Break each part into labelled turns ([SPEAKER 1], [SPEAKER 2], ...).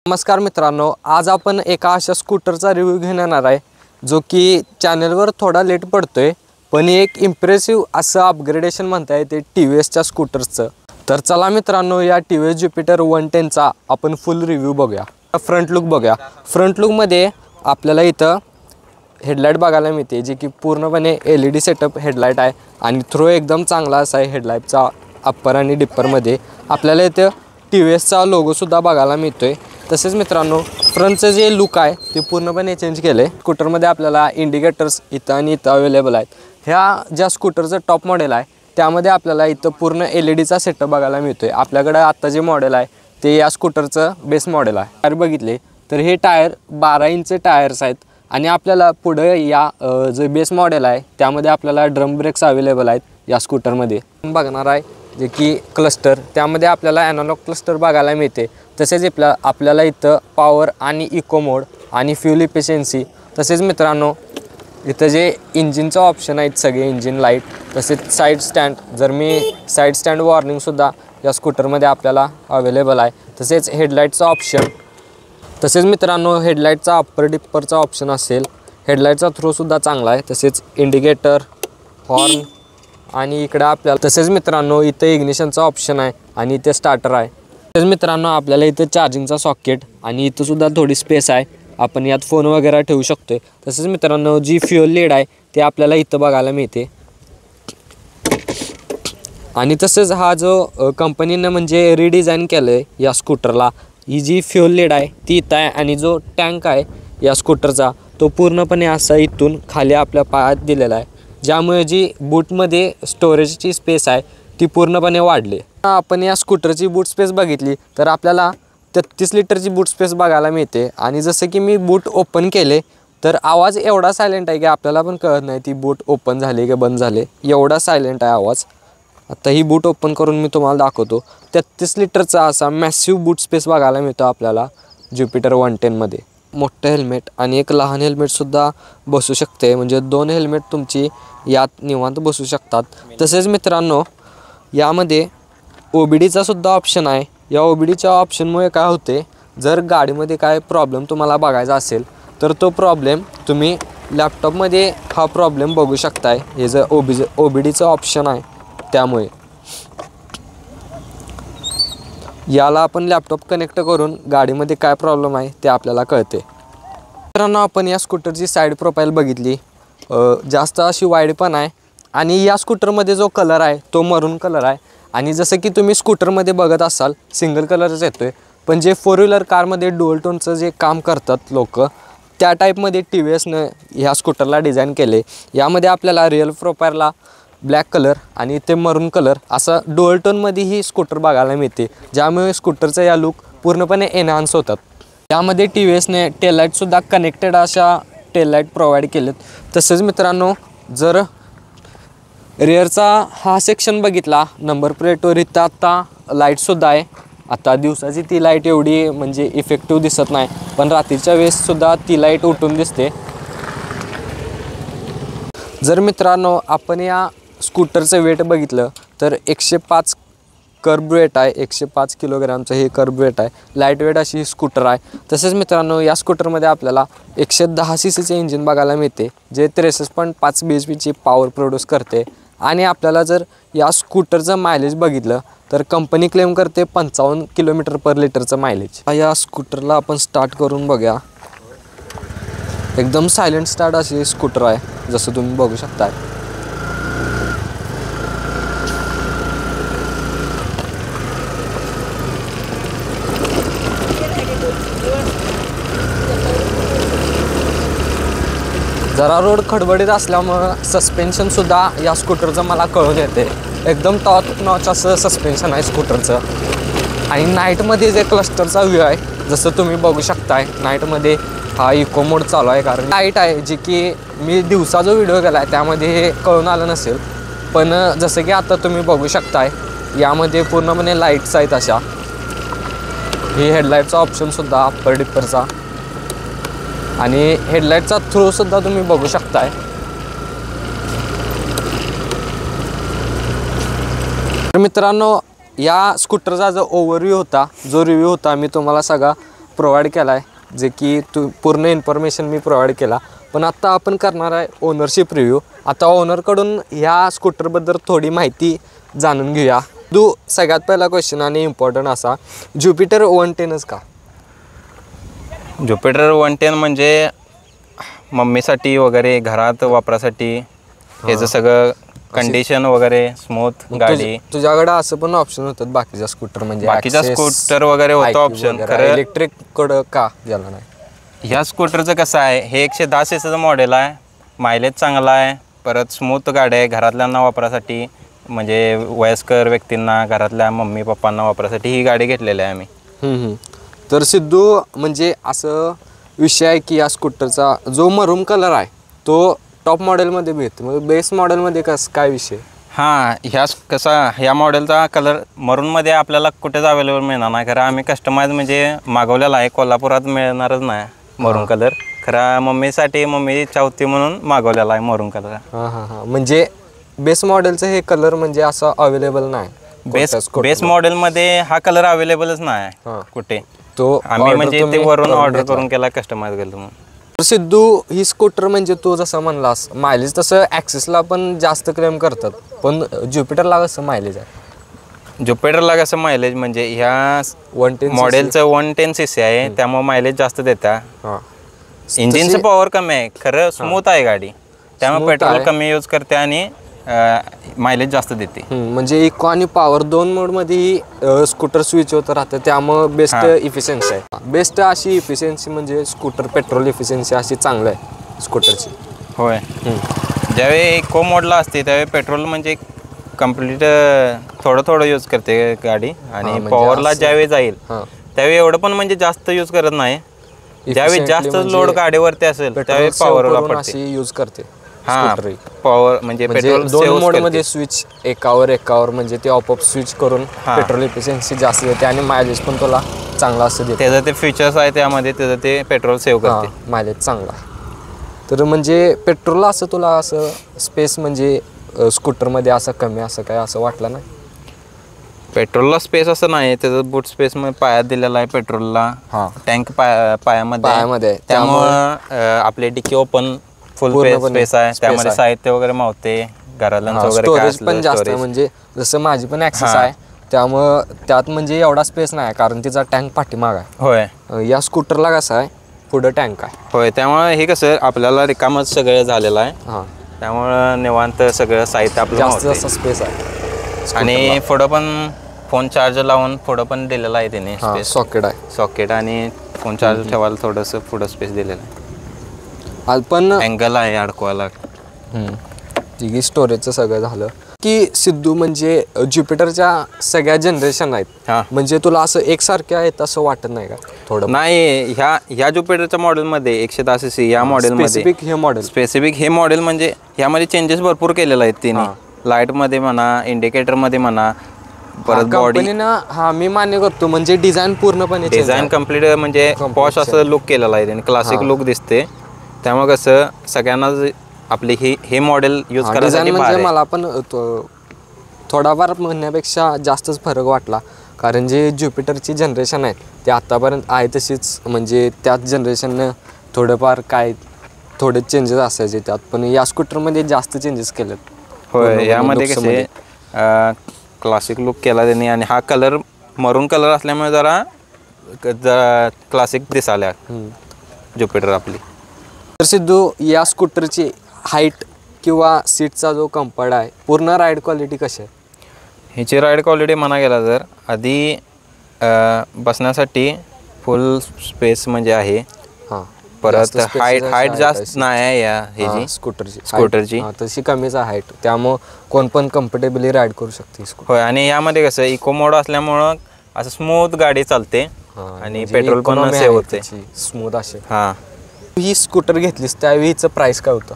[SPEAKER 1] नमस्कार मित्रांनो, आज आपण एका अशा स्कूटरचा रिव्ह्यू घेणार आहे जो की चॅनलवर थोडा लेट पडतोय, पण एक इम्प्रेसिव्ह असं अपग्रेडेशन म्हणता येते TVSच्या स्कूटरचं। तर चला मित्रांनो, या TVS ज्युपिटर 110चा आपण फुल रिव्ह्यू बघूया। फ्रंट लुक बघूया। फ्रंट लुकमध्ये आपल्याला इथं हेडलाइट बघायला मिळते, जी की पूर्णपणे LED सेटअप हेडलाइट आहे आणि थ्रो एकदम चांगला असा आहे। हेडलाइटचा अप्पर आणि डिप्परमध्ये आपल्याला इथं TVSचा लोगोसुद्धा बघायला मिळतोय। तसेच मित्रांनो, फ्रंटचं जे लुक आहे ते पूर्णपणे चेंज केले। स्कूटरमध्ये आपल्याला इंडिकेटर्स इथं आणि इथं अवेलेबल आहेत। ह्या ज्या स्कूटरचं टॉप मॉडेल आहे त्यामध्ये आपल्याला इथं पूर्ण LEDचा सेटअप बघायला मिळतोय। आपल्याकडे आता जे मॉडेल आहे ते या स्कूटरचं बेस मॉडेल आहे। टायर बघितले तर हे टायर 12 इंच टायर्स आहेत आणि आपल्याला पुढे या जे बेस मॉडेल आहे त्यामध्ये आपल्याला ड्रम ब्रेक्स अवेलेबल आहेत। या स्कूटरमध्ये बघणार आहे जे की क्लस्टर, त्यामध्ये आपल्याला ॲनालॉग क्लस्टर बघायला मिळते। तसेच आपल्याला इथं पॉवर आणि इको मोड आणि फ्यूल इफिशियन्सी, तसेच मित्रांनो इथं जे इंजिनचं ऑप्शन आहेत सगळे इंजिन लाईट, तसेच साईड स्टँड, जर मी साईड स्टँड वॉर्निंगसुद्धा या स्कूटरमध्ये आपल्याला अवेलेबल आहे। तसेच हेडलाईटचा ऑप्शन, तसेच मित्रांनो हेडलाईटचा अप्पर डिप्परचा ऑप्शन असेल। हेडलाईटचा थ्रोसुद्धा चांगला आहे। तसेच इंडिकेटर, हॉर्न आणि इकडं आपल्याला तसेच मित्रांनो इथं इग्निशनचा ऑप्शन आहे आणि इथे स्टार्टर आहे। तसेच मित्रांनो आपल्याला इथं चार्जिंगचा सॉकेट आणि इथं सुद्धा थोडी स्पेस आहे, आपण यात फोन वगैरे ठेवू शकतो। तसेच मित्रांनो जी फ्युअल लीड आहे ते आपल्याला इथं बघायला मिळते। आणि तसेच हा जो कंपनीनं म्हणजे रिडिझाईन केलं आहे या स्कूटरला, ही जी फ्युअल लीड आहे ती इथं आहे आणि जो टँक आहे या स्कूटरचा तो पूर्णपणे असा इथून खाली आपल्या पायात दिलेला आहे, ज्यामुळे जी बूटमध्ये स्टोरेजची स्पेस आहे ती पूर्णपणे वाढली। आपण या स्कूटरची बूट स्पेस बघितली तर आपल्याला 33 लिटरची बूट स्पेस बघायला मिळते। आणि जसं की मी बूट ओपन केले तर आवाज एवढा सायलेंट आहे की आपल्याला पण कळत नाही ती बूट ओपन झाली की बंद झाले, एवढा सायलेंट आहे आवाज। आता ही बूट ओपन करून मी तुम्हाला दाखवतो। 33 लिटरचा असा मॅसिव्ह बूट स्पेस बघायला मिळतो आपल्याला ज्युपिटर 110मध्ये। मोठं हेल्मेट आणि एक लहान हेल्मेटसुद्धा बसू शकते, म्हणजे 2 हेल्मेट तुमची यात निवांत बसू शकतात। तसेच मित्रांनो यामध्ये OBDचा सुद्धा ऑप्शन आहे। या OBDच्या ऑप्शनमुळे काय होते, जर गाडीमध्ये काय प्रॉब्लेम तुम्हाला बघायचा असेल तर तो प्रॉब्लेम तुम्ही लॅपटॉपमध्ये हा प्रॉब्लेम बघू शकताय। हे जर OBDचं ऑप्शन आहे त्यामुळे याला आपण लॅपटॉप कनेक्ट करून गाडीमध्ये काय प्रॉब्लेम आहे ते आपल्याला कळते। मित्रांनो आपण या स्कूटरची साईड प्रोफाईल बघितली, जास्त अशी वाईड पण आहे आणि या स्कूटरमध्ये जो कलर आहे तो मरून कलर आहे। आणि जसं की तुम्ही स्कूटरमध्ये बघत असाल सिंगल कलरच येतोय, पण जे 4 व्हीलर कारमध्ये डुअल टोनचं जे काम करतात लोक, त्या टाईपमध्ये TVSनं ह्या स्कूटरला डिझाईन केले। यामध्ये आपल्याला रिअल प्रोफाईलला ब्लॅक कलर आणि ते मरून कलर असं डुअल टोनमध्ये ही स्कूटर बघायला मिळते, ज्यामुळे स्कूटरचं या लुक पूर्णपणे एनहान्स होतात। यामध्ये TVSने टेललाईटसुद्धा कनेक्टेड अशा टेललाईट प्रोव्हाइड केलेत। तसेच मित्रांनो जर रिअरचा हा सेक्शन बघितला, नंबर प्लेटवर इथं आता लाईटसुद्धा आहे। आता दिवसाची ती लाईट एवढी म्हणजे इफेक्टिव्ह दिसत नाही, पण रात्रीच्या वेळेससुद्धा ती लाईट उठून दिसते। जर मित्रांनो आपण या स्कूटरचं वेट बघितलं तर 105 कर्ब वेट आहे, 105 किलोग्रामचं हे कर्ब वेट आहे। लाईट वेट अशी ही स्कूटर आहे। तसेच मित्रांनो या स्कूटरमध्ये आपल्याला 110 CCचे इंजिन बघायला मिळते, जे 63.5 BHPची पॉवर प्रोड्यूस करते। आणि आपल्याला जर या स्कूटरचं मायलेज बघितलं तर कंपनी क्लेम करते 55 किलोमीटर पर लिटरचं मायलेज। या स्कूटरला आपण स्टार्ट करून बघूया। एकदम सायलेंट स्टार्ट अशी स्कूटर आहे, जसं तुम्ही बघू शकता। जरा रोड खडबडीत असल्यामुळं सस्पेन्शनसुद्धा या स्कूटरचं मला कळून येते। एकदम टॉप नॉच असं सस्पेन्शन आहे स्कूटरचं। आणि नाईटमध्ये जे क्लस्टरचा व्ह्यू आहे जसं तुम्ही बघू शकताय, नाईटमध्ये हा इको मोड चालू आहे, कारण लाईट आहे जी की मी दिवसा जो व्हिडिओ केला आहे त्यामध्ये हे कळून आलं नसेल, पण जसं की आता तुम्ही बघू शकताय यामध्ये पूर्णपणे लाईट्स आहेत अशा। ही हेडलाईटचा ऑप्शनसुद्धा अप्पर डिप्परचा आणि हेडलाईटचा थ्रोसुद्धा तुम्ही बघू शकताय। तर मित्रांनो या स्कूटरचा जो ओव्हरव्ह्यू होता, जो रिव्ह्यू होता मी तुम्हाला सगळा प्रोव्हाइड केला आहे, जे की तू पूर्ण इन्फॉर्मेशन मी प्रोव्हाइड केला. पण आत्ता आपण करणार आहे ओनरशिप रिव्ह्यू. आता ओनरकडून ह्या स्कूटरबद्दल थोडी माहिती जाणून घेऊया. तू सगळ्यात पहिला क्वेश्चन आणि इम्पॉर्टंट असा, ज्युपिटर 110च का?
[SPEAKER 2] ज्युपिटर 110 म्हणजे मम्मीसाठी वगैरे घरात वापरासाठी ह्याचं सगळं कंडिशन वगैरे स्मूथ गाडी.
[SPEAKER 1] तुझ्याकडे असं पण ऑप्शन होतात बाकीच्या स्कूटर, म्हणजे
[SPEAKER 2] बाकीच्या स्कूटर वगैरे होतं ऑप्शन, खरं
[SPEAKER 1] इलेक्ट्रिक कडं का गेला नाही?
[SPEAKER 2] ह्या स्कूटरचं कसं आहे, हे 110 सीसीचं मॉडेल आहे, मायलेज चांगला आहे, परत स्मूथ गाडी आहे घरातल्यांना वापरासाठी, म्हणजे वयस्कर व्यक्तींना, घरातल्या मम्मी पप्पांना वापरासाठी ही गाडी घेतलेली आहे आम्ही.
[SPEAKER 1] तर सिद्धू, म्हणजे असं विषय आहे की या स्कूटरचा जो मरून कलर आहे तो टॉप मॉडेलमध्ये मिळतो, मग बेस मॉडेलमध्ये काय विषय?
[SPEAKER 2] हां, ह्या मॉडेलचा कलर मरूनमध्ये आपल्याला कुठेच अवेलेबल मिळणार नाही. खरं आम्ही कस्टमाइज म्हणजे मागवलेला आहे, कोल्हापुरात मिळणारच नाही मरून कलर. खरं मम्मीसाठी, मम्मी इच्छा होती म्हणून मागवलेला आहे मरून कलर.
[SPEAKER 1] म्हणजे बेस मॉडेलचं हे कलर म्हणजे असं अवेलेबल नाही
[SPEAKER 2] बेस मॉडेलमध्ये हा कलर अवेलेबलच नाही कुठे.
[SPEAKER 1] तो
[SPEAKER 2] आम्ही म्हणजे ते वरून ऑर्डर करून केला, कस्टमाइज केलं म्हणून.
[SPEAKER 1] सिद्धू, ही स्कूटर म्हणजे तू जसं म्हणलास मायलेज, तसं ॲक्सेसला पण जास्त क्लेम करतात, पण ज्युपिटरला कसं मायलेज आहे?
[SPEAKER 2] ज्युपिटरला कसं मायलेज म्हणजे ह्या
[SPEAKER 1] 110
[SPEAKER 2] मॉडेलचं 110 सीसी आहे, त्यामुळे मायलेज जास्त देता. इंजिनचं पॉवर कमी आहे, खरं स्मूथ आहे गाडी, त्यामुळे पेट्रोल कमी यूज करते आणि मायलेज जास्त देते.
[SPEAKER 1] म्हणजे इको आणि पॉवर दोन मोडमध्येही स्कूटर स्विच होत राहतं, त्यामुळं बेस्ट इफिशियन्सी आहे. बेस्ट अशी इफिशियन्सी म्हणजे स्कूटर पेट्रोल इफिशियन्सी अशी चांगलं आहे स्कूटरची.
[SPEAKER 2] होय. ज्यावेळी इको मोडला असते त्यावेळी पेट्रोल म्हणजे कम्प्लीट थोडं यूज करते गाडी, आणि पॉवरला ज्यावेळी जाईल त्यावेळी एवढं पण म्हणजे जास्त यूज करत नाही. ज्यावेळी जास्त लोड गाडीवरती असेल त्यावेळी पॉवरला पडते,
[SPEAKER 1] यूज करते.
[SPEAKER 2] पॉवर म्हणजे पेट्रोल
[SPEAKER 1] दोन मोड मध्ये स्विच, एकावर म्हणजे ते ऑपअप स्विच करून पेट्रोल इफिशियन्सी जास्त देते आणि मायलेज पण तुला चांगला असं देते.
[SPEAKER 2] त्याचं ते फीचर्स आहे त्यामध्ये, त्याचं ते पेट्रोल सेव्ह करते,
[SPEAKER 1] मायलेज चांगला. तर म्हणजे पेट्रोलला असं तुला असं स्पेस म्हणजे स्कूटरमध्ये असं कमी असं काय असं वाटलं नाही?
[SPEAKER 2] पेट्रोलला स्पेस असं नाही, त्याचं बूट स्पेस मध्ये पायात दिलेला आहे पेट्रोलला, टँक पायामध्ये, त्यामुळं आपले डिकी ओपन फुल स्पेस आहे, त्यामध्ये साहित्य वगैरे मावते, घरालांचं वगैरे
[SPEAKER 1] स्टोरेज पण जास्त, म्हणजे जसं माझी पण ॲक्सेस आहे त्यामुळं त्यात म्हणजे एवढा स्पेस नाही, कारण तिचा टँक पाठीमाग आहे.
[SPEAKER 2] होय.
[SPEAKER 1] या स्कूटरला कसं आहे, पुढं टँक आहे.
[SPEAKER 2] होय, त्यामुळे हे कसं आपल्याला रिकामच सगळं झालेलं आहे, त्यामुळं निवांत सगळं साहित्य आपलं
[SPEAKER 1] जास्त जास्त स्पेस आहे.
[SPEAKER 2] आणि पुढं पण फोन चार्ज लावून पुढं पण दिलेलं आहे त्याने सॉकेट आणि फोन चार्ज ठेवायला थोडंसं पुढं स्पेस दिलेलं आहे.
[SPEAKER 1] पण
[SPEAKER 2] अँगल आहे अडकवायला.
[SPEAKER 1] स्टोरेजचं सगळं झालं की सिद्धू, म्हणजे ज्युपिटरच्या सगळ्या जनरेशन आहेत, म्हणजे तुला असं एकसारख्या आहेत असं वाटत नाही का? थोडं
[SPEAKER 2] नाही, ह्या ज्युपिटरच्या मॉडेलमध्ये 110 सीसी या मॉडेलमध्ये स्पेसिफिक हे मॉडेल म्हणजे ह्यामध्ये चेंजेस भरपूर केलेले आहेत तिने. लाईटमध्ये म्हणा, इंडिकेटरमध्ये म्हणा, परत बॉडी
[SPEAKER 1] मी मान्य करतो, म्हणजे डिझाईन पूर्णपणे
[SPEAKER 2] डिझाईन कम्प्लीट म्हणजे पॉश असं लुक केलेलं आहे त्याने, क्लासिक लुक दिसते. त्यामुळे कसं सगळ्यांना आपली हे मॉडेल यूज करायसाठी
[SPEAKER 1] म्हणजे मला पण थोडाफार म्हणण्यापेक्षा जास्तच फरक वाटला, कारण जे ज्युपिटरची जनरेशन आहे ते आतापर्यंत आहे तशीच, म्हणजे त्याच जनरेशननं थोडंफार थोडे चेंजेस असायचे त्यात, पण या स्कूटरमध्ये जास्त चेंजेस केलेत.
[SPEAKER 2] होय, यामध्ये कसे क्लासिक लुक केला त्यांनी, आणि हा कलर मरून कलर असल्यामुळे जरा क्लासिक दिसाल्या ज्युपिटर आपली.
[SPEAKER 1] तर सिद्धू, या स्कूटरची हाईट किंवा सीटचा जो कम्फर्ट आहे, पूर्ण राईड क्वालिटी कशी आहे?
[SPEAKER 2] ह्याची राईड क्वालिटी म्हणा गेला तर आधी बसण्यासाठी फुल स्पेस म्हणजे आहे, परत हाईट जास्त नाही आहे या ह्याची स्कूटरची
[SPEAKER 1] तशी कमीच आहे हाईट, त्यामुळं कोण पण कम्फर्टेबली राईड करू शकते.
[SPEAKER 2] होय, आणि यामध्ये कसं इको मोड असल्यामुळं असं स्मूथ गाडी चालते आणि पेट्रोल पण सेव्ह होते
[SPEAKER 1] स्मूथ असे. ही स्कूटर घेतलीस त्यावेळी हिचं प्राइस काय होतं?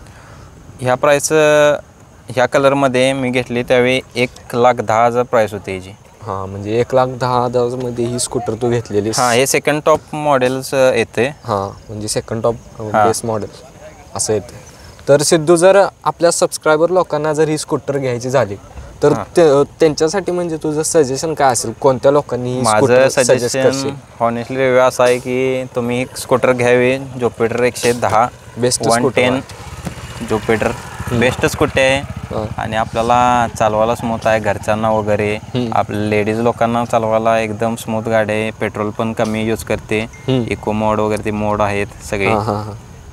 [SPEAKER 2] ह्या कलरमध्ये मी घेतली त्यावेळी 1,10,000 प्राइस होती ह्याची.
[SPEAKER 1] म्हणजे 1,10,000 मध्ये ही स्कूटर तू घेतलेली?
[SPEAKER 2] हे सेकंड टॉप मॉडेल्स येते.
[SPEAKER 1] म्हणजे सेकंड टॉप बेस मॉडेल असं येते. तर सिद्धू, जर आपल्या सबस्क्रायबर लोकांना जर ही स्कूटर घ्यायची झाली तर त्यांच्यासाठी म्हणजे तुझं सजेशन काय असेल, कोणत्या लोकांनी
[SPEAKER 2] माझं सजेशन हॉनेस्टली रिव्ह्यू असा आहे की तुम्ही स्कूटर घ्यावी. Jupiter 110
[SPEAKER 1] best
[SPEAKER 2] 110 Jupiter best scooty आहे आणि आपल्याला चालवायला स्मूथ आहे. घरच्यांना वगैरे आपल्या लेडीज लोकांना चालवायला एकदम स्मूथ गाडी आहे. पेट्रोल पण कमी यूज करते. इको मोड वगैरे ते मोड आहेत सगळे.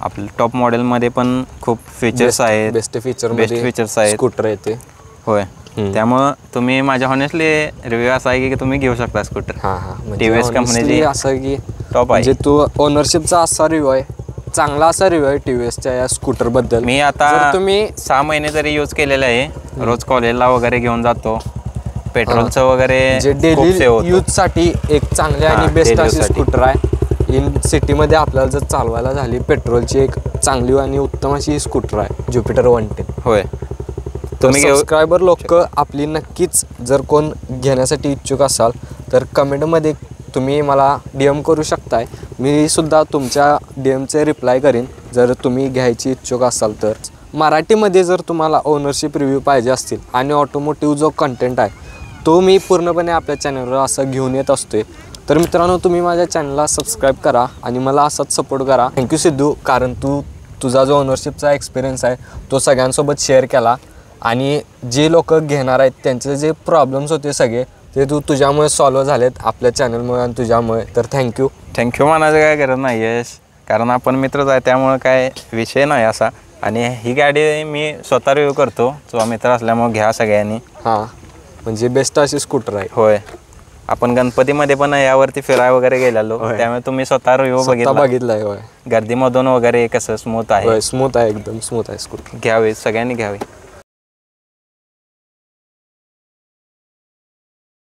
[SPEAKER 2] आपल्या टॉप मॉडेलमध्ये पण खूप फीचर्स आहेत.
[SPEAKER 1] बेस्ट फीचर्स आहेत स्कूटर येते.
[SPEAKER 2] होय, त्यामुळं तुम्ही माझ्या हॉनेस्टली रिव्ह्यू असा आहे की तुम्ही घेऊ शकता स्कूटर. TVS कंपनीची
[SPEAKER 1] असं की
[SPEAKER 2] टॉप आहे.
[SPEAKER 1] म्हणजे तू ओनरशिपचा असा रिव्ह्यू आहे, चांगला असा रिव्ह्यू आहे TVSच्या या स्कूटर बद्दल.
[SPEAKER 2] मी आता तुम्ही 6 महिने तरी यूज केलेलं आहे. रोज कॉलेजला वगैरे घेऊन जातो. पेट्रोलचं वगैरे
[SPEAKER 1] डेली यूज साठी एक चांगली आणि बेस्ट अशी स्कूटर आहे. इन सिटीमध्ये आपल्याला जर चालवायला झाली पेट्रोलची एक चांगली आणि उत्तम अशी स्कूटर आहे ज्युपिटर 110.
[SPEAKER 2] होय,
[SPEAKER 1] तुम्ही सबस्क्रायबर लोक आपली नक्कीच जर कोण घेण्यासाठी इच्छुक असाल तर कमेंटमध्ये तुम्ही मला DM करू शकताय. मी सुद्धा तुमच्या DMचे रिप्लाय करीन जर तुम्ही घ्यायची इच्छुक असाल तर. मराठीमध्ये जर तुम्हाला ओनरशिप रिव्ह्यू पाहिजे असतील आणि ऑटोमोटिव्ह जो कंटेंट आहे तो मी पूर्णपणे आपल्या चॅनलवर असं घेऊन येत असतोय. तर मित्रांनो, तुम्ही माझ्या चॅनलला सबस्क्राईब करा आणि मला असाच सपोर्ट करा. थँक्यू सिद्धू, कारण तुझा जो ओनरशिपचा एक्सपिरियन्स आहे तो सगळ्यांसोबत शेअर केला आणि जे लोक घेणार आहेत त्यांचे जे प्रॉब्लेम्स होते सगळे ते तुझ्यामुळे सॉल्व्ह झालेत, आपल्या चॅनलमुळे आणि तुझ्यामुळे. तर थँक्यू
[SPEAKER 2] म्हणायचं काय गरज नाही यश, कारण आपण मित्रच आहे त्यामुळे काय विषय नाही असा. आणि ही गाडी मी स्वतः रिव्ह्यू करतो, जो मित्र असल्यामुळे घ्या सगळ्यांनी.
[SPEAKER 1] म्हणजे बेस्ट अशी स्कूटर आहे.
[SPEAKER 2] होय, आपण गणपतीमध्ये पण यावरती फिराय वगैरे गेलेलो, त्यामुळे तुम्ही स्वतः रिव्ह्यू
[SPEAKER 1] बघितलाय.
[SPEAKER 2] गर्दीमधून वगैरे कसं स्मूथ आहे.
[SPEAKER 1] स्मूथ आहे, एकदम स्मूथ आहे स्कूटर.
[SPEAKER 2] घ्यावे, सगळ्यांनी घ्यावे.